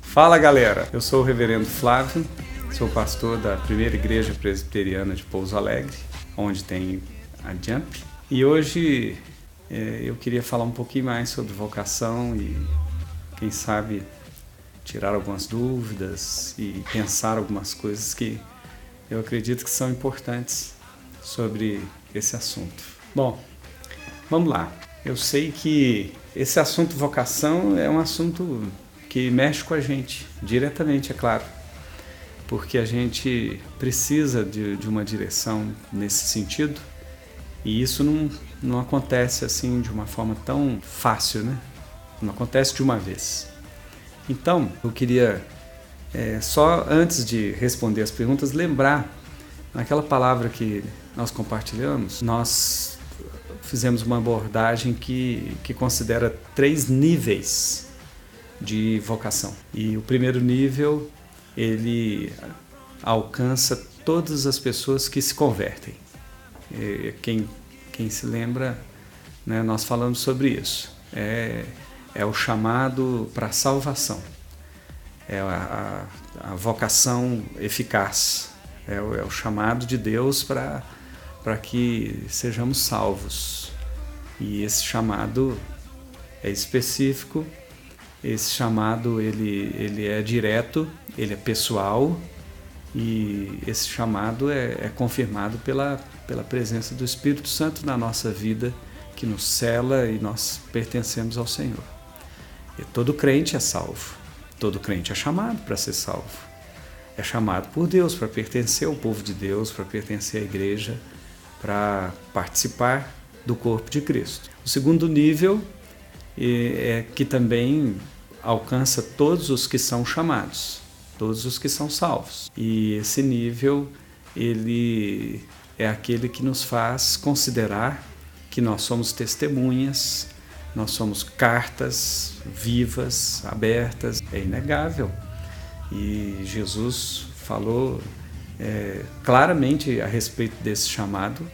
Fala galera, eu sou o Reverendo Flávio, sou pastor da Primeira Igreja Presbiteriana de Pouso Alegre, onde tem a Jump. E hoje eu queria falar um pouquinho mais sobre vocação e, quem sabe, tirar algumas dúvidas e pensar algumas coisas que eu acredito que são importantes sobre esse assunto. Bom, vamos lá. Eu sei que esse assunto vocação é um assunto que mexe com a gente, diretamente, é claro, porque a gente precisa de uma direção nesse sentido, e isso não acontece assim de uma forma tão fácil, né? Não acontece de uma vez. Então, eu queria, só antes de responder as perguntas, lembrar naquela palavra que nós compartilhamos, nós fizemos uma abordagem que considera 3 níveis de vocação. E o primeiro nível, ele alcança todas as pessoas que se convertem. Quem se lembra, né, nós falamos sobre isso. É o chamado para a salvação. É a vocação eficaz. É o chamado de Deus para que sejamos salvos. E esse chamado é específico. Esse chamado ele é direto, ele é pessoal, e esse chamado é confirmado pela presença do Espírito Santo na nossa vida, que nos sela e nós pertencemos ao Senhor. E todo crente é salvo, todo crente é chamado para ser salvo. É chamado por Deus para pertencer ao povo de Deus, para pertencer à igreja, para participar do corpo de Cristo. O segundo nível é que também alcança todos os que são chamados, todos os que são salvos. E esse nível, ele é aquele que nos faz considerar que nós somos testemunhas, nós somos cartas vivas, abertas. É inegável. E Jesus falou claramente a respeito desse chamado,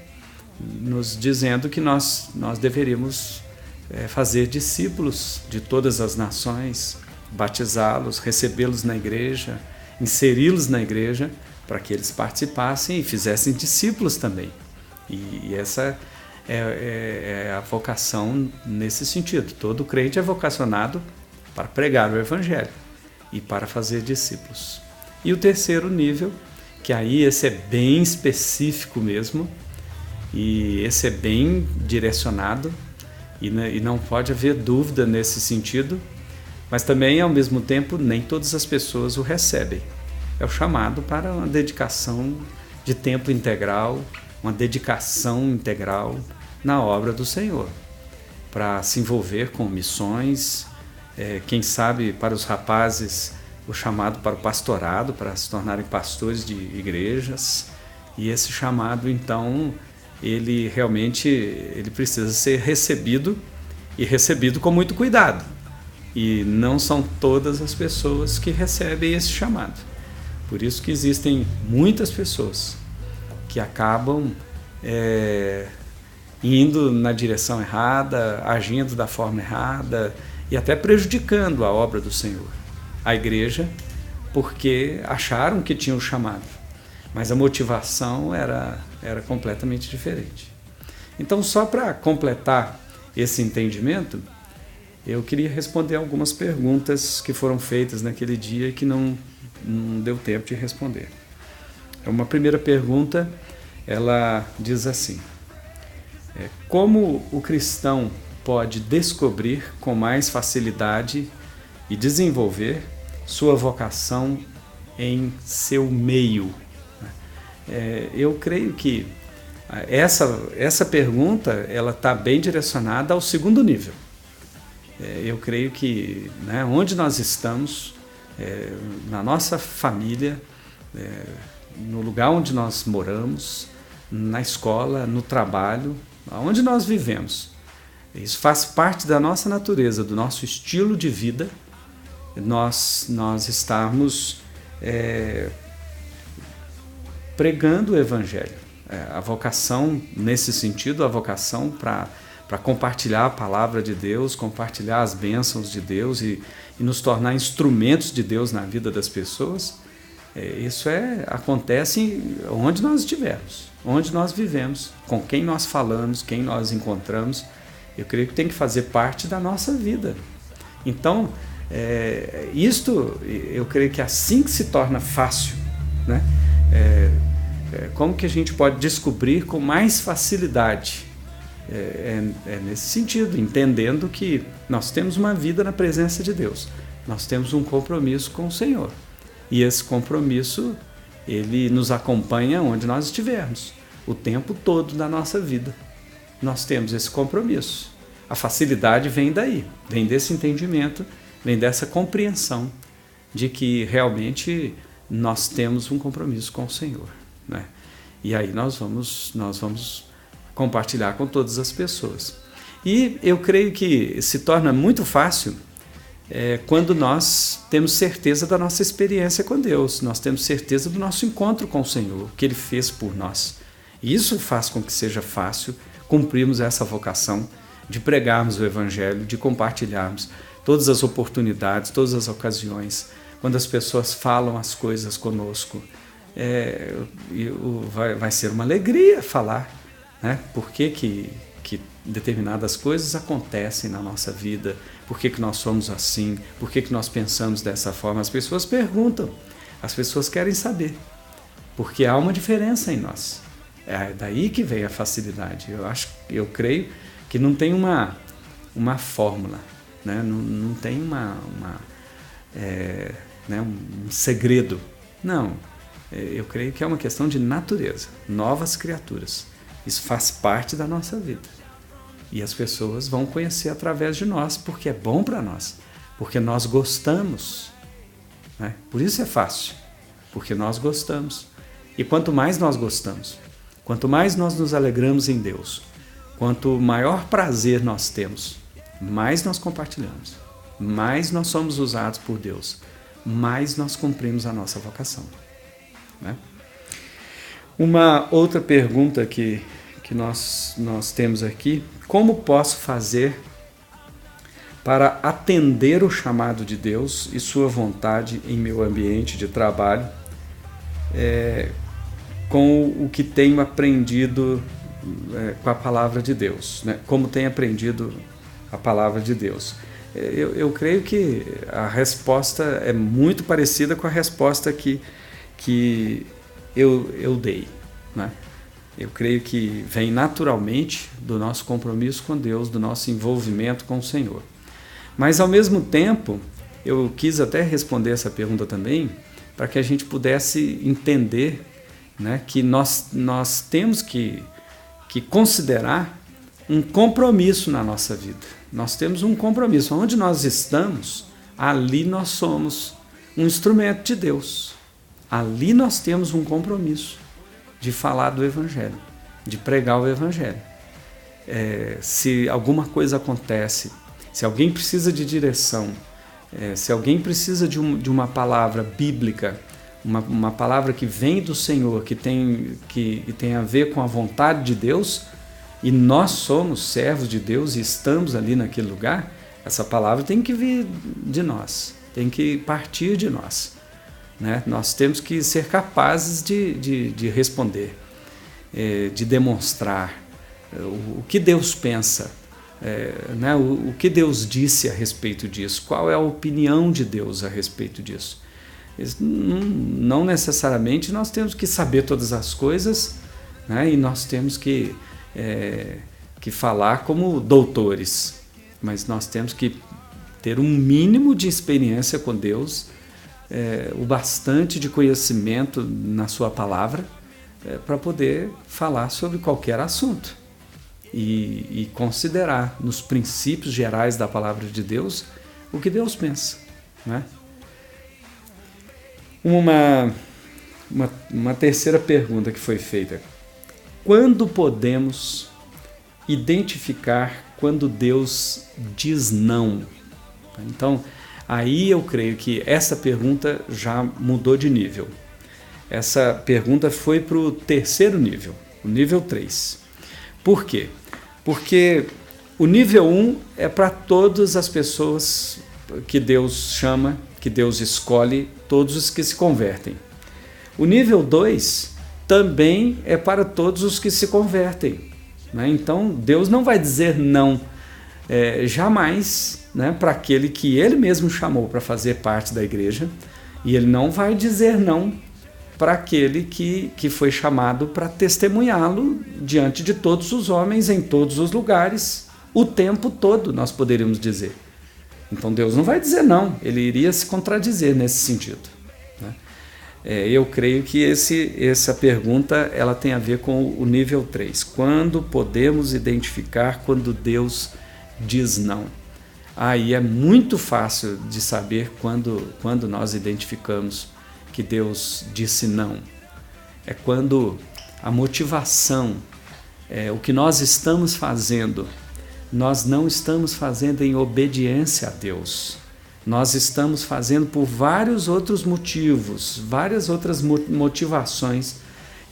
nos dizendo que nós deveríamos fazer discípulos de todas as nações, batizá-los, recebê-los na igreja, inseri-los na igreja, para que eles participassem e fizessem discípulos também. E essa é a vocação nesse sentido. Todo crente é vocacionado para pregar o Evangelho e para fazer discípulos. E o terceiro nível, que aí esse é bem específico mesmo, e esse é bem direcionado, e não pode haver dúvida nesse sentido, mas também, ao mesmo tempo, nem todas as pessoas o recebem. É o chamado para uma dedicação de tempo integral, uma dedicação integral na obra do Senhor, para se envolver com missões, quem sabe para os rapazes o chamado para o pastorado, para se tornarem pastores de igrejas, e esse chamado, então, ele realmente precisa ser recebido, e recebido com muito cuidado. E não são todas as pessoas que recebem esse chamado. Por isso que existem muitas pessoas que acabam indo na direção errada, agindo da forma errada e até prejudicando a obra do Senhor, a igreja, porque acharam que tinham chamado. Mas a motivação era completamente diferente. Então, só para completar esse entendimento, eu queria responder algumas perguntas que foram feitas naquele dia e que não deu tempo de responder. Uma primeira pergunta, ela diz assim: como o cristão pode descobrir com mais facilidade e desenvolver sua vocação em seu meio? Eu creio que essa pergunta ela está bem direcionada ao segundo nível. Eu creio que, né, onde nós estamos, na nossa família, no lugar onde nós moramos, na escola, no trabalho, onde nós vivemos, isso faz parte da nossa natureza, do nosso estilo de vida, nós estarmos pregando o Evangelho. A vocação, nesse sentido, a vocação para para compartilhar a palavra de Deus, compartilhar as bênçãos de Deus e nos tornar instrumentos de Deus na vida das pessoas, isso acontece onde nós estivermos, onde nós vivemos, com quem nós falamos, quem nós encontramos. Eu creio que tem que fazer parte da nossa vida. Então, isto, eu creio que assim que se torna fácil, né? Como que a gente pode descobrir com mais facilidade? Nesse sentido, entendendo que nós temos uma vida na presença de Deus, nós temos um compromisso com o Senhor, e esse compromisso, ele nos acompanha onde nós estivermos, o tempo todo da nossa vida. Nós temos esse compromisso. A facilidade vem daí, vem desse entendimento, vem dessa compreensão de que realmente nós temos um compromisso com o Senhor, né? E aí nós vamos compartilhar com todas as pessoas. E eu creio que se torna muito fácil quando nós temos certeza da nossa experiência com Deus, nós temos certeza do nosso encontro com o Senhor, o que Ele fez por nós. E isso faz com que seja fácil cumprirmos essa vocação de pregarmos o Evangelho, de compartilharmos todas as oportunidades, todas as ocasiões, quando as pessoas falam as coisas conosco. Vai ser uma alegria falar, né? Por que determinadas coisas acontecem na nossa vida, por que nós somos assim, por que nós pensamos dessa forma. As pessoas perguntam, as pessoas querem saber, porque há uma diferença em nós. É daí que vem a facilidade. Eu creio que não tem uma fórmula, né? Não tem um segredo. Não, eu creio que é uma questão de natureza, novas criaturas. Isso faz parte da nossa vida. E as pessoas vão conhecer através de nós, porque é bom para nós, porque nós gostamos, né? Por isso é fácil, porque nós gostamos. E quanto mais nós gostamos, quanto mais nós nos alegramos em Deus, quanto maior prazer nós temos, mais nós compartilhamos, mais nós somos usados por Deus, mais nós cumprimos a nossa vocação, né? Uma outra pergunta que nós temos aqui: como posso fazer para atender o chamado de Deus e sua vontade em meu ambiente de trabalho, com o que tenho aprendido com a palavra de Deus, né? Como tenho aprendido a palavra de Deus? Eu creio que a resposta é muito parecida com a resposta que eu dei, né? Eu creio que vem naturalmente do nosso compromisso com Deus, do nosso envolvimento com o Senhor. Mas, ao mesmo tempo, eu quis até responder essa pergunta também, para que a gente pudesse entender, né, que nós temos que considerar um compromisso na nossa vida. Nós temos um compromisso. Onde nós estamos, ali nós somos um instrumento de Deus. Ali nós temos um compromisso de falar do Evangelho, de pregar o Evangelho. Se alguma coisa acontece, se alguém precisa de direção, se alguém precisa de uma palavra bíblica, uma palavra que vem do Senhor, que tem a ver com a vontade de Deus, e nós somos servos de Deus e estamos ali naquele lugar, essa palavra tem que vir de nós, tem que partir de nós, né? Nós temos que ser capazes de responder, de demonstrar o que Deus pensa, né? O que Deus disse a respeito disso, qual é a opinião de Deus a respeito disso. Não necessariamente nós temos que saber todas as coisas, né? E nós temos que falar como doutores, mas nós temos que ter um mínimo de experiência com Deus, o bastante de conhecimento na sua palavra, para poder falar sobre qualquer assunto e considerar nos princípios gerais da palavra de Deus o que Deus pensa, né? Uma terceira pergunta que foi feita: quando podemos identificar quando Deus diz não? Então, aí eu creio que essa pergunta já mudou de nível. Essa pergunta foi para o terceiro nível, o nível 3. Por quê? Porque O nível 1 é para todas as pessoas que Deus chama, que Deus escolhe, todos os que se convertem. O nível 2 também é para todos os que se convertem, né? Então Deus não vai dizer não jamais, né, para aquele que Ele mesmo chamou para fazer parte da igreja, e Ele não vai dizer não para aquele que foi chamado para testemunhá-lo diante de todos os homens, em todos os lugares, o tempo todo, nós poderíamos dizer. Então Deus não vai dizer não, Ele iria se contradizer nesse sentido, né? Eu creio que essa pergunta ela tem a ver com o nível 3. Quando podemos identificar quando Deus diz não? Aí é muito fácil de saber quando nós identificamos que Deus disse não. É quando a motivação, o que nós estamos fazendo, nós não estamos fazendo em obediência a Deus. Nós estamos fazendo por vários outros motivos, várias outras motivações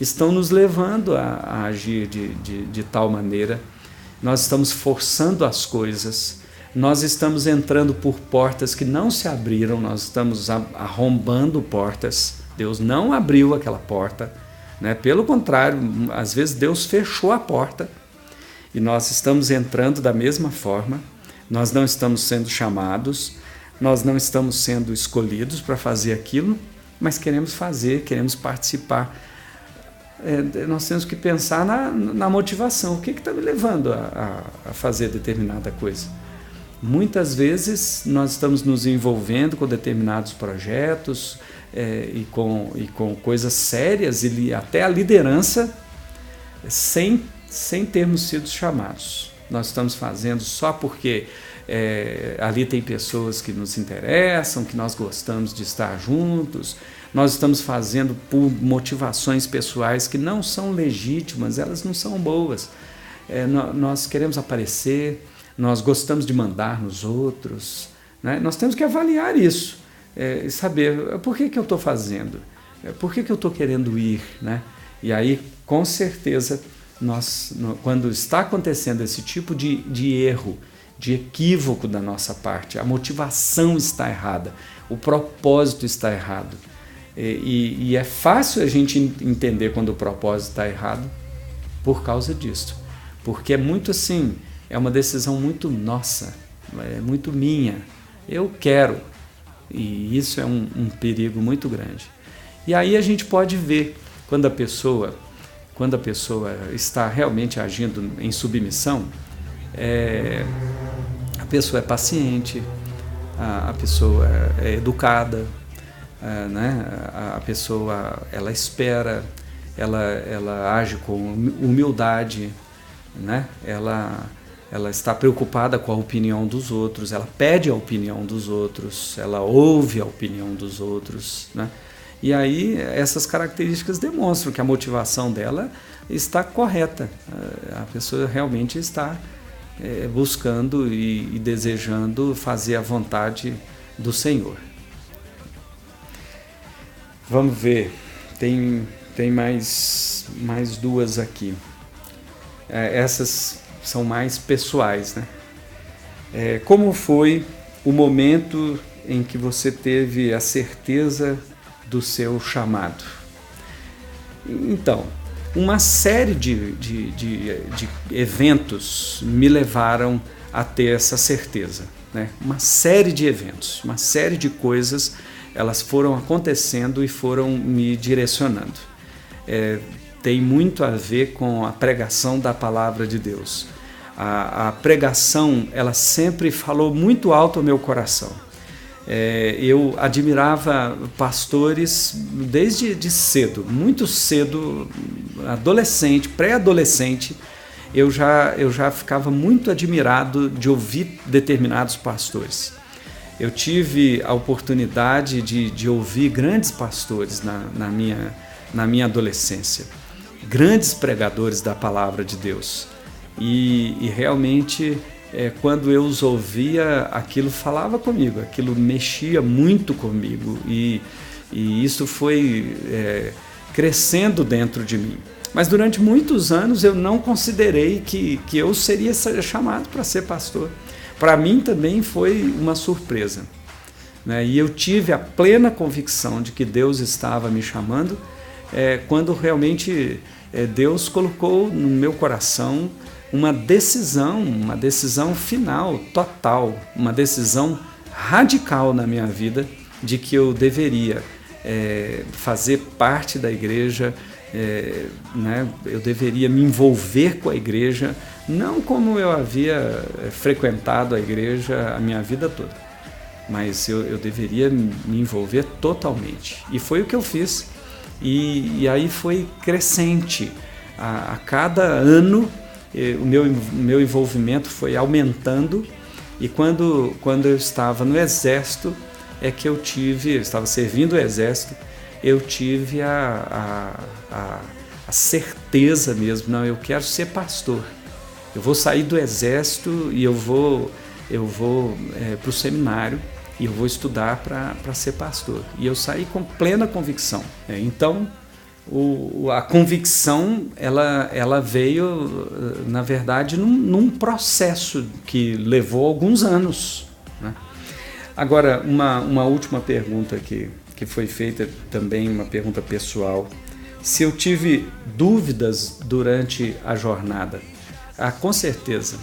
estão nos levando a agir de tal maneira. Nós estamos forçando as coisas, nós estamos entrando por portas que não se abriram, nós estamos arrombando portas. Deus não abriu aquela porta, né? Pelo contrário, às vezes Deus fechou a porta e nós estamos entrando da mesma forma, nós não estamos sendo chamados, nós não estamos sendo escolhidos para fazer aquilo, mas queremos fazer, queremos participar. Nós temos que pensar na motivação. O que está me levando a fazer determinada coisa? Muitas vezes nós estamos nos envolvendo com determinados projetos e com coisas sérias e até a liderança sem termos sido chamados. Nós estamos fazendo só porque ali tem pessoas que nos interessam, que nós gostamos de estar juntos. Nós estamos fazendo por motivações pessoais que não são legítimas, elas não são boas. Nós queremos aparecer, nós gostamos de mandar nos outros, né? Nós temos que avaliar isso e saber por que eu estou fazendo, por que eu estou querendo ir, né? E aí, com certeza, quando está acontecendo esse tipo de erro, de equívoco da nossa parte, a motivação está errada, o propósito está errado. E é fácil a gente entender quando o propósito está errado por causa disso. Porque é muito assim, é uma decisão muito nossa, é muito minha. Eu quero. E isso é um perigo muito grande. E aí a gente pode ver quando a pessoa está realmente agindo em submissão, a pessoa é paciente, a pessoa é educada, né? A pessoa ela espera, ela age com humildade, né? Ela está preocupada com a opinião dos outros, ela pede a opinião dos outros, ela ouve a opinião dos outros, né? E aí essas características demonstram que a motivação dela está correta. A pessoa realmente está buscando e desejando fazer a vontade do Senhor. Vamos ver, tem mais duas aqui. Essas são mais pessoais, né? Como foi o momento em que você teve a certeza do seu chamado? Então, uma série de eventos me levaram a ter essa certeza, né? Uma série de eventos, uma série de coisas, elas foram acontecendo e foram me direcionando. Tem muito a ver com a pregação da palavra de Deus. A pregação, ela sempre falou muito alto ao meu coração. Eu admirava pastores desde cedo, muito cedo, adolescente, pré-adolescente, eu já ficava muito admirado de ouvir determinados pastores. Eu tive a oportunidade de ouvir grandes pastores na minha adolescência, grandes pregadores da palavra de Deus. E realmente, quando eu os ouvia, aquilo falava comigo, aquilo mexia muito comigo e isso foi crescendo dentro de mim. Mas durante muitos anos eu não considerei que eu seria chamado para ser pastor. Para mim também foi uma surpresa, né? E eu tive a plena convicção de que Deus estava me chamando quando realmente Deus colocou no meu coração uma decisão final, total, uma decisão radical na minha vida de que eu deveria fazer parte da igreja, né? Eu deveria me envolver com a igreja, não como eu havia frequentado a igreja a minha vida toda, mas eu deveria me envolver totalmente. E foi o que eu fiz. E aí foi crescente. A cada ano o meu envolvimento foi aumentando, e quando eu estava no exército eu estava servindo o exército, eu tive a certeza mesmo, não, eu quero ser pastor. Eu vou sair do exército e eu vou para o seminário e eu vou estudar para ser pastor. E eu saí com plena convicção. Então, a convicção ela veio, na verdade, num processo que levou alguns anos, né? Agora, uma última pergunta que foi feita também, uma pergunta pessoal. Se eu tive dúvidas durante a jornada? Com certeza.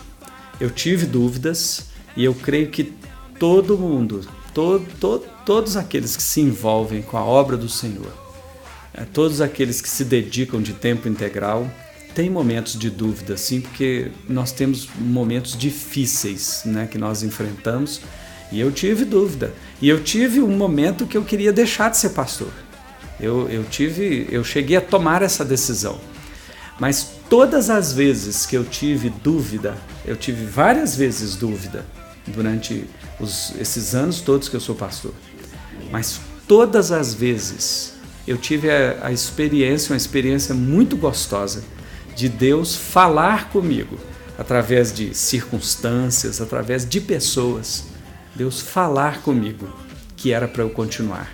Eu tive dúvidas, e eu creio que todo mundo, todos aqueles que se envolvem com a obra do Senhor, todos aqueles que se dedicam de tempo integral, têm momentos de dúvida, sim, porque nós temos momentos difíceis, né, que nós enfrentamos. E eu tive dúvida. E eu tive um momento que eu queria deixar de ser pastor. Eu cheguei a tomar essa decisão. Mas todas as vezes que eu tive dúvida, eu tive várias vezes dúvida durante esses anos todos que eu sou pastor. Mas todas as vezes eu tive uma experiência muito gostosa de Deus falar comigo através de circunstâncias, através de pessoas. Deus falar comigo que era para eu continuar.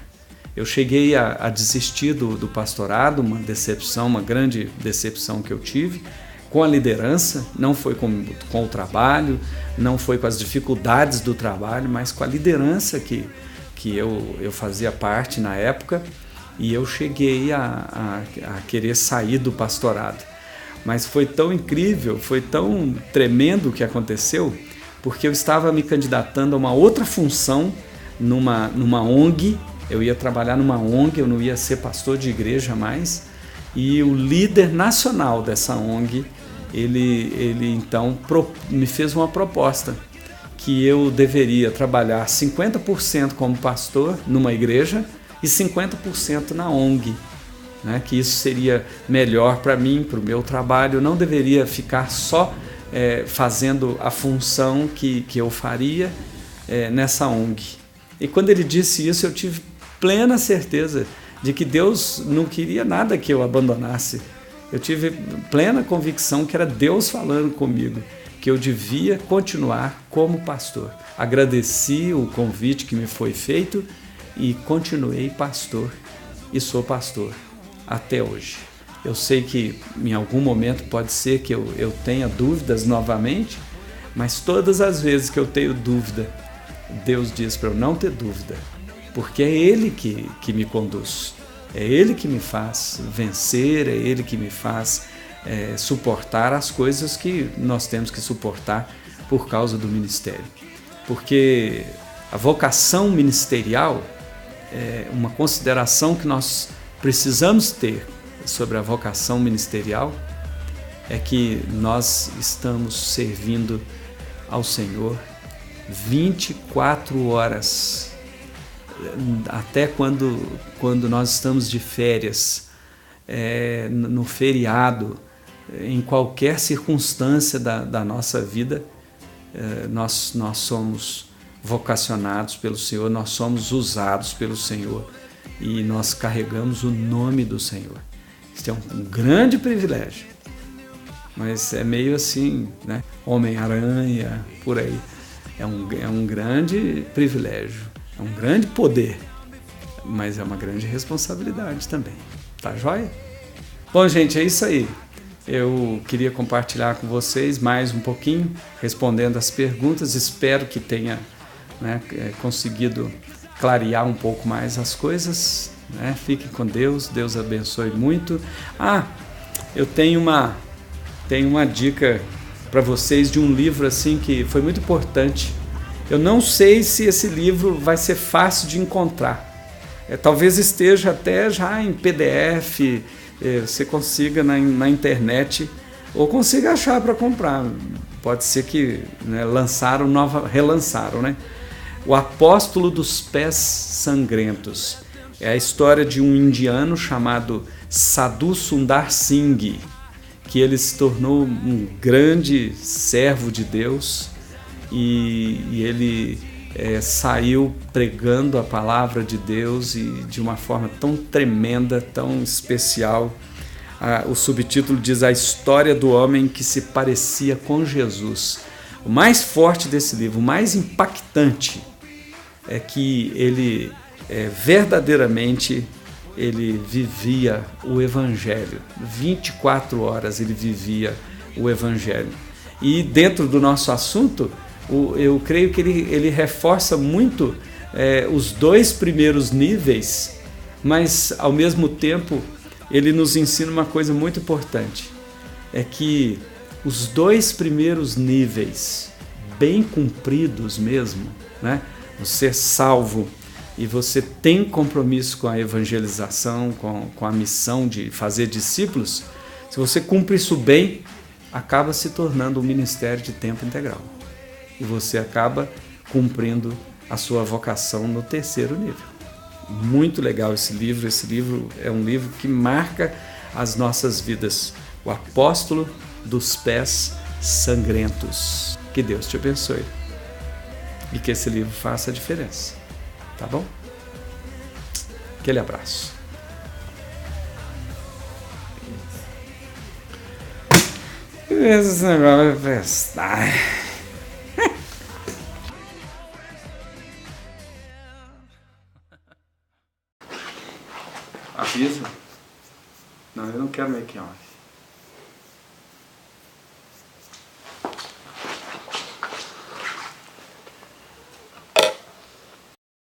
Eu cheguei a desistir do pastorado, uma grande decepção que eu tive com a liderança. Não foi com o trabalho, não foi com as dificuldades do trabalho, mas com a liderança que eu fazia parte na época, e eu cheguei a querer sair do pastorado. Mas foi tão incrível, foi tão tremendo o que aconteceu, porque eu estava me candidatando a uma outra função numa ONG. Eu ia trabalhar numa ONG, eu não ia ser pastor de igreja mais, e o líder nacional dessa ONG, ele então me fez uma proposta que eu deveria trabalhar 50% como pastor numa igreja e 50% na ONG, né? Que isso seria melhor para mim, para o meu trabalho. Eu não deveria ficar só fazendo a função que eu faria nessa ONG. E quando ele disse isso, eu tive plena certeza de que Deus não queria nada que eu abandonasse. Eu tive plena convicção que era Deus falando comigo, que eu devia continuar como pastor. Agradeci o convite que me foi feito e continuei pastor, e sou pastor até hoje. Eu sei que em algum momento pode ser que eu tenha dúvidas novamente, mas todas as vezes que eu tenho dúvida, Deus diz para eu não ter dúvida, porque é Ele que me conduz, é Ele que me faz vencer, é Ele que me faz suportar as coisas que nós temos que suportar por causa do ministério. Porque a vocação ministerial é uma consideração que nós precisamos ter sobre a vocação ministerial, é que nós estamos servindo ao Senhor 24 horas, até quando nós estamos de férias, no feriado, em qualquer circunstância da nossa vida, nós somos vocacionados pelo Senhor, nós somos usados pelo Senhor e nós carregamos o nome do Senhor. Isso é um grande privilégio, mas é meio assim, né? Homem-Aranha, por aí. É um grande privilégio, é um grande poder, mas é uma grande responsabilidade também. Tá joia? Bom, gente, é isso aí. Eu queria compartilhar com vocês mais um pouquinho, respondendo as perguntas. Espero que tenha, né, conseguido clarear um pouco mais as coisas. Né? Fiquem com Deus, Deus abençoe muito. Eu tenho uma dica para vocês de um livro assim que foi muito importante. Eu não sei se esse livro vai ser fácil de encontrar. Talvez esteja até já em PDF, você consiga na internet ou consiga achar para comprar. Pode ser que, né, relançaram, né? O Apóstolo dos Pés Sangrentos. É a história de um indiano chamado Sadhu Sundar Singh, que ele se tornou um grande servo de Deus e ele saiu pregando a palavra de Deus e de uma forma tão tremenda, tão especial. O subtítulo diz: A História do Homem que se Parecia com Jesus. O mais forte desse livro, o mais impactante, é que ele verdadeiramente ele vivia o Evangelho. 24 horas ele vivia o Evangelho. E dentro do nosso assunto, eu creio que ele reforça muito os dois primeiros níveis, mas ao mesmo tempo ele nos ensina uma coisa muito importante, é que os dois primeiros níveis, bem cumpridos mesmo, né? Você é salvo e você tem compromisso com a evangelização, com a missão de fazer discípulos, se você cumpre isso bem, acaba se tornando um ministério de tempo integral. E você acaba cumprindo a sua vocação no terceiro nível. Muito legal esse livro. Esse livro é um livro que marca as nossas vidas. O Apóstolo dos Pés Sangrentos. Que Deus te abençoe. E que esse livro faça a diferença. Tá bom? Aquele abraço. Esse negócio vai prestar. Avisa? Não, eu não quero make off.